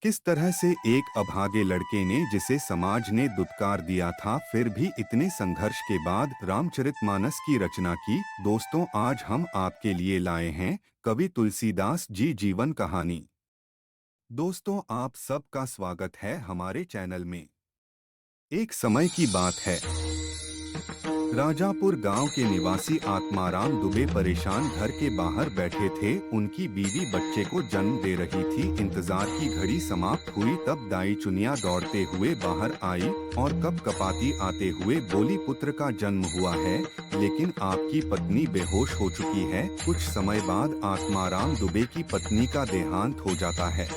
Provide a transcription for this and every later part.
किस तरह से एक अभागे लड़के ने, जिसे समाज ने दुत्कार दिया था, फिर भी इतने संघर्ष के बाद रामचरितमानस की रचना की। दोस्तों, आज हम आपके लिए लाए हैं कवि तुलसीदास जी जीवन कहानी। दोस्तों, आप सबका स्वागत है हमारे चैनल में। एक समय की बात है, राजापुर गांव के निवासी आत्माराम दुबे परेशान घर के बाहर बैठे थे। उनकी बीवी बच्चे को जन्म दे रही थी। इंतजार की घड़ी समाप्त हुई तब दाई चुनिया दौड़ते हुए बाहर आई और कपकपाती आते हुए बोली, पुत्र का जन्म हुआ है, लेकिन आपकी पत्नी बेहोश हो चुकी है। कुछ समय बाद आत्माराम दुबे की पत्नी का देहांत हो जाता है।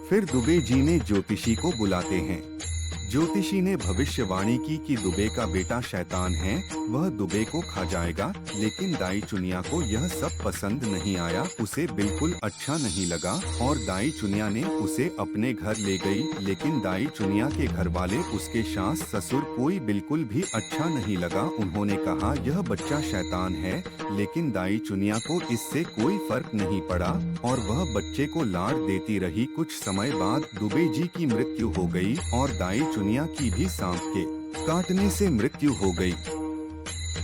फिर दुबे जी ने ज्योतिषी को बुलाते हैं। ज्योतिषी ने भविष्यवाणी की कि दुबे का बेटा शैतान है, वह दुबे को खा जाएगा। लेकिन दाई चुनिया को यह सब पसंद नहीं आया, उसे बिल्कुल अच्छा नहीं लगा और दाई चुनिया ने उसे अपने घर ले गई। लेकिन दाई चुनिया के घर वाले, उसके सास ससुर, कोई बिल्कुल भी अच्छा नहीं लगा। उन्होंने कहा यह बच्चा शैतान है, लेकिन दाई चुनिया को इससे कोई फर्क नहीं पड़ा और वह बच्चे को लाड़ देती रही। कुछ समय बाद दुबे जी की मृत्यु हो गई और दाई चुनिया की भी सांप के काटने से मृत्यु हो गई।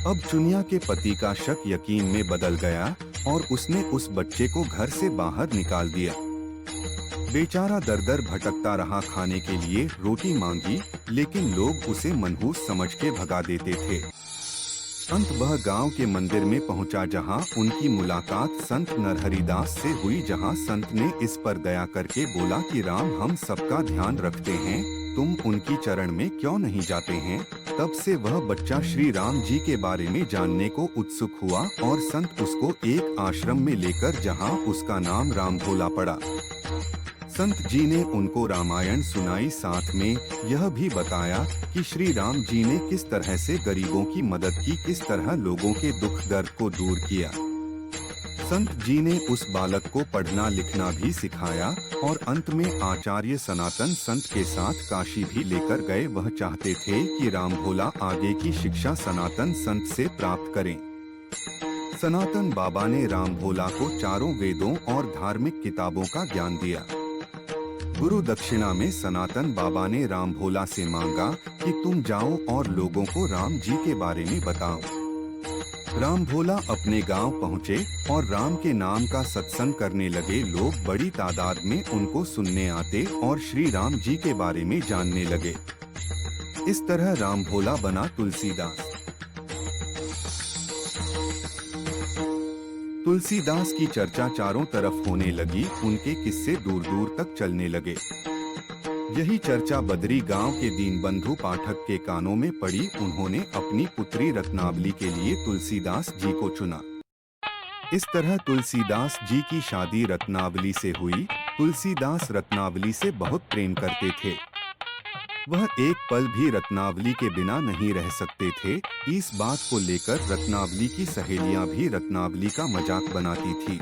अब चुनिया के पति का शक यकीन में बदल गया और उसने उस बच्चे को घर से बाहर निकाल दिया। बेचारा दर दर भटकता रहा, खाने के लिए रोटी मांगी, लेकिन लोग उसे मनहूस समझ के भगा देते थे। अंत वह गांव के मंदिर में पहुंचा, जहां उनकी मुलाकात संत नरहरिदास से हुई। जहां संत ने इस पर दया करके बोला कि राम हम सबका ध्यान रखते हैं, तुम उनकी चरण में क्यों नहीं जाते हैं। तब से वह बच्चा श्री राम जी के बारे में जानने को उत्सुक हुआ और संत उसको एक आश्रम में लेकर, जहां उसका नाम राम भोला पड़ा। संत जी ने उनको रामायण सुनाई, साथ में यह भी बताया कि श्री राम जी ने किस तरह से गरीबों की मदद की, किस तरह लोगों के दुख दर्द को दूर किया। संत जी ने उस बालक को पढ़ना लिखना भी सिखाया और अंत में आचार्य सनातन संत के साथ काशी भी लेकर गए। वह चाहते थे कि राम भोला आगे की शिक्षा सनातन संत से प्राप्त करें। सनातन बाबा ने राम भोला को चारों वेदों और धार्मिक किताबों का ज्ञान दिया। गुरु दक्षिणा में सनातन बाबा ने राम भोला से मांगा कि तुम जाओ और लोगों को राम जी के बारे में बताओ। राम भोला अपने गांव पहुंचे और राम के नाम का सत्संग करने लगे। लोग बड़ी तादाद में उनको सुनने आते और श्री राम जी के बारे में जानने लगे। इस तरह राम भोला बना तुलसीदास। तुलसीदास की चर्चा चारों तरफ होने लगी, उनके किस्से दूर दूर तक चलने लगे। यही चर्चा बदरी गांव के दीनबंधु पाठक के कानों में पड़ी। उन्होंने अपनी पुत्री रत्नावली के लिए तुलसीदास जी को चुना। इस तरह तुलसीदास जी की शादी रत्नावली से हुई। तुलसीदास रत्नावली से बहुत प्रेम करते थे। वह एक पल भी रत्नावली के बिना नहीं रह सकते थे। इस बात को लेकर रत्नावली की सहेलियां भी रत्नावली का मजाक बनाती थी।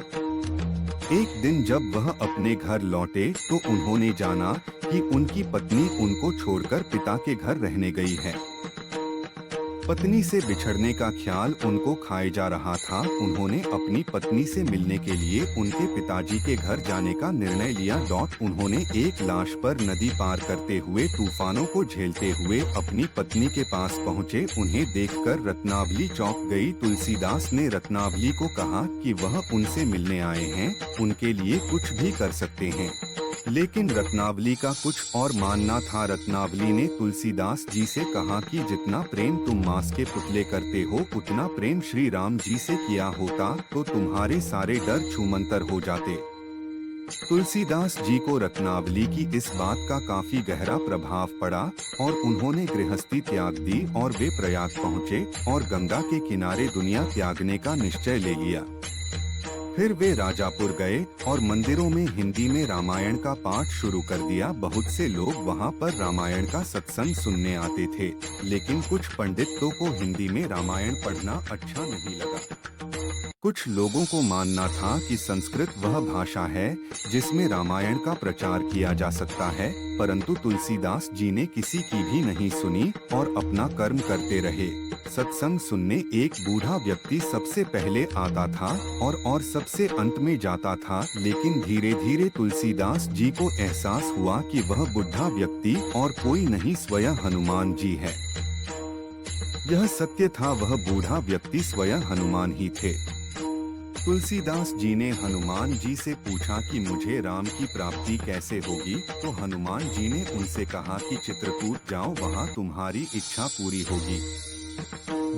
एक दिन जब वह अपने घर लौटे तो उन्होंने जाना कि उनकी पत्नी उनको छोड़कर पिता के घर रहने गई है। पत्नी से बिछड़ने का ख्याल उनको खाए जा रहा था। उन्होंने अपनी पत्नी से मिलने के लिए उनके पिताजी के घर जाने का निर्णय लिया। उन्होंने एक लाश पर नदी पार करते हुए, तूफानों को झेलते हुए अपनी पत्नी के पास पहुँचे। उन्हें देखकर रत्नावली चौंक गई। तुलसीदास ने रत्नावली को कहा कि वह उनसे मिलने आए हैं, उनके लिए कुछ भी कर सकते हैं। लेकिन रत्नावली का कुछ और मानना था। रत्नावली ने तुलसीदास जी से कहा कि जितना प्रेम तुम मांस के पुतले करते हो, उतना प्रेम श्री राम जी से किया होता तो तुम्हारे सारे डर छूमंतर हो जाते। तुलसीदास जी को रत्नावली की इस बात का काफी गहरा प्रभाव पड़ा और उन्होंने गृहस्थी त्याग दी और वे प्रयाग पहुँचे और गंगा के किनारे दुनिया त्यागने का निश्चय ले लिया। फिर वे राजापुर गए और मंदिरों में हिंदी में रामायण का पाठ शुरू कर दिया। बहुत से लोग वहां पर रामायण का सत्संग सुनने आते थे, लेकिन कुछ पंडितों को हिंदी में रामायण पढ़ना अच्छा नहीं लगा। कुछ लोगों को मानना था कि संस्कृत वह भाषा है जिसमें रामायण का प्रचार किया जा सकता है, परंतु तुलसीदास जी ने किसी की भी नहीं सुनी और अपना कर्म करते रहे। सत्संग सुनने एक बूढ़ा व्यक्ति सबसे पहले आता था और सबसे अंत में जाता था, लेकिन धीरे धीरे तुलसीदास जी को एहसास हुआ कि वह बुढ़ा व्यक्ति और कोई नहीं स्वयं हनुमान जी है। यह सत्य था, वह बूढ़ा व्यक्ति स्वयं हनुमान ही थे। तुलसीदास जी ने हनुमान जी से पूछा कि मुझे राम की प्राप्ति कैसे होगी, तो हनुमान जी ने उनसे कहा कि चित्रकूट जाओ, वहाँ तुम्हारी इच्छा पूरी होगी।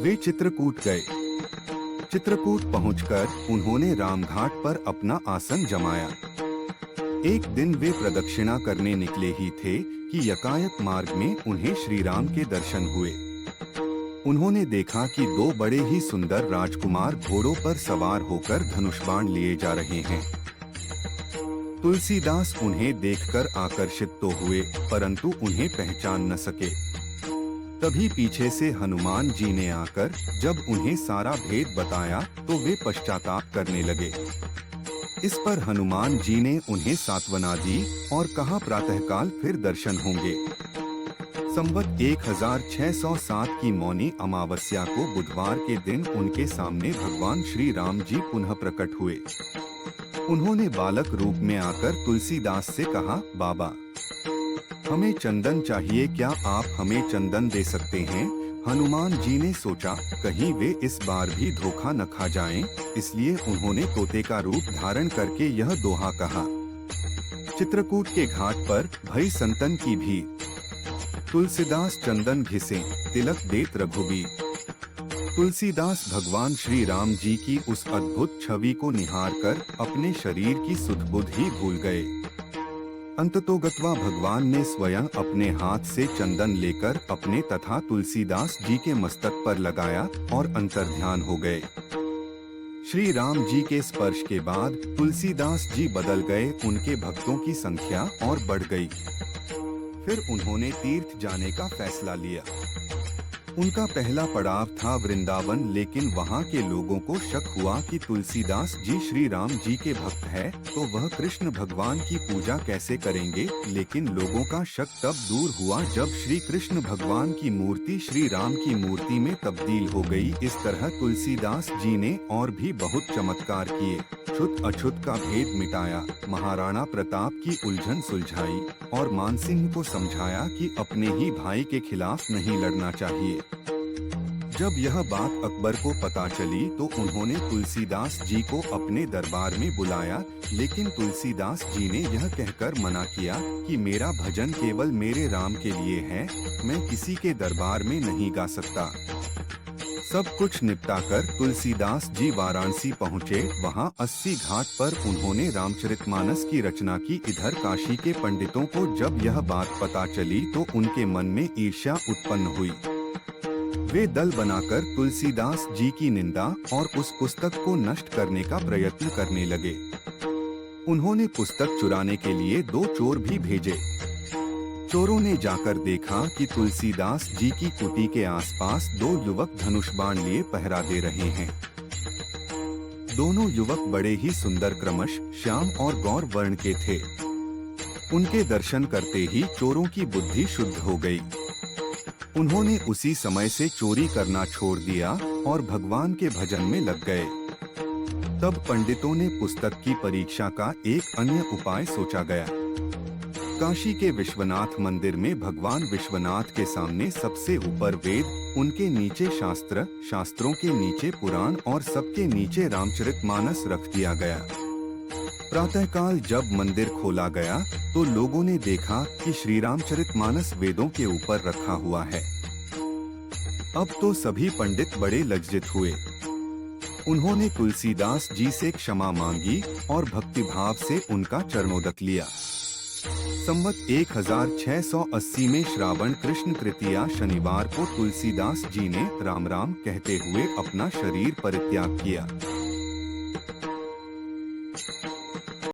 वे चित्रकूट गए। चित्रकूट पहुंचकर उन्होंने रामघाट पर अपना आसन जमाया। एक दिन वे प्रदक्षिणा करने निकले ही थे कि यकायक मार्ग में उन्हें श्री राम के दर्शन हुए। उन्होंने देखा कि दो बड़े ही सुंदर राजकुमार घोड़ों पर सवार होकर धनुष बाण लिए जा रहे हैं। तुलसीदास उन्हें देखकर आकर्षित तो हुए, परंतु उन्हें पहचान न सके। तभी पीछे से हनुमान जी ने आकर जब उन्हें सारा भेद बताया तो वे पश्चाताप करने लगे। इस पर हनुमान जी ने उन्हें सांत्वना दी और कहा, प्रातःकाल फिर दर्शन होंगे। संवत 1607 की मौनी अमावस्या को बुधवार के दिन उनके सामने भगवान श्री राम जी पुनः प्रकट हुए। उन्होंने बालक रूप में आकर तुलसीदास से कहा, बाबा हमें चंदन चाहिए, क्या आप हमें चंदन दे सकते हैं? हनुमान जी ने सोचा कहीं वे इस बार भी धोखा न खा जाएं, इसलिए उन्होंने तोते का रूप धारण करके यह दोहा कहा। चित्रकूट के घाट पर भई संतन की भीड़, तुलसीदास चंदन घिसे, तिलक देत रघुबीर। तुलसीदास भगवान श्री राम जी की उस अद्भुत छवि को निहार कर अपने शरीर की सुध बुध ही भूल गए। अंततोगत्वा भगवान ने स्वयं अपने हाथ से चंदन लेकर अपने तथा तुलसीदास जी के मस्तक पर लगाया और अंतर्ध्यान हो गए। श्री राम जी के स्पर्श के बाद तुलसीदास जी बदल गए, उनके भक्तों की संख्या और बढ़ गई। फिर उन्होंने तीर्थ जाने का फैसला लिया। उनका पहला पड़ाव था वृंदावन, लेकिन वहाँ के लोगों को शक हुआ कि तुलसीदास जी श्री राम जी के भक्त हैं, तो वह कृष्ण भगवान की पूजा कैसे करेंगे। लेकिन लोगों का शक तब दूर हुआ जब श्री कृष्ण भगवान की मूर्ति श्री राम की मूर्ति में तब्दील हो गई। इस तरह तुलसीदास जी ने और भी बहुत चमत्कार किए, छुत अछूत का भेद मिटाया, महाराणा प्रताप की उलझन सुलझाई और मानसिंह को समझाया कि अपने ही भाई के खिलाफ नहीं लड़ना चाहिए। जब यह बात अकबर को पता चली तो उन्होंने तुलसीदास जी को अपने दरबार में बुलाया, लेकिन तुलसीदास जी ने यह कहकर मना किया कि मेरा भजन केवल मेरे राम के लिए है, मैं किसी के दरबार में नहीं गा सकता। सब कुछ निपटाकर तुलसीदास जी वाराणसी पहुँचे। वहाँ 80 घाट पर उन्होंने रामचरितमानस की रचना की। इधर काशी के पंडितों को जब यह बात पता चली तो उनके मन में ईर्ष्या उत्पन्न हुई। वे दल बनाकर तुलसीदास जी की निंदा और उस पुस्तक को नष्ट करने का प्रयत्न करने लगे। उन्होंने पुस्तक चुराने के लिए 2 चोर भी भेजे। चोरों ने जाकर देखा कि तुलसीदास जी की कुटी के आसपास 2 युवक धनुष बाण लिए पहरा दे रहे हैं। दोनों युवक बड़े ही सुंदर, क्रमश श्याम और गौर वर्ण के थे। उनके दर्शन करते ही चोरों की बुद्धि शुद्ध हो गई। उन्होंने उसी समय से चोरी करना छोड़ दिया और भगवान के भजन में लग गए। तब पंडितों ने पुस्तक की परीक्षा का एक अन्य उपाय सोचा गया। काशी के विश्वनाथ मंदिर में भगवान विश्वनाथ के सामने सबसे ऊपर वेद, उनके नीचे शास्त्र, शास्त्रों के नीचे पुराण और सबके नीचे रामचरितमानस रख दिया गया। प्रातःकाल जब मंदिर खोला गया तो लोगों ने देखा कि श्री रामचरितमानस वेदों के ऊपर रखा हुआ है। अब तो सभी पंडित बड़े लज्जित हुए। उन्होंने तुलसीदास जी से क्षमा मांगी और भक्तिभाव से उनका चरणोदक लिया। संवत 1680 में श्रावण कृष्ण तृतीया शनिवार को तुलसीदास जी ने राम राम कहते हुए अपना शरीर परित्याग किया।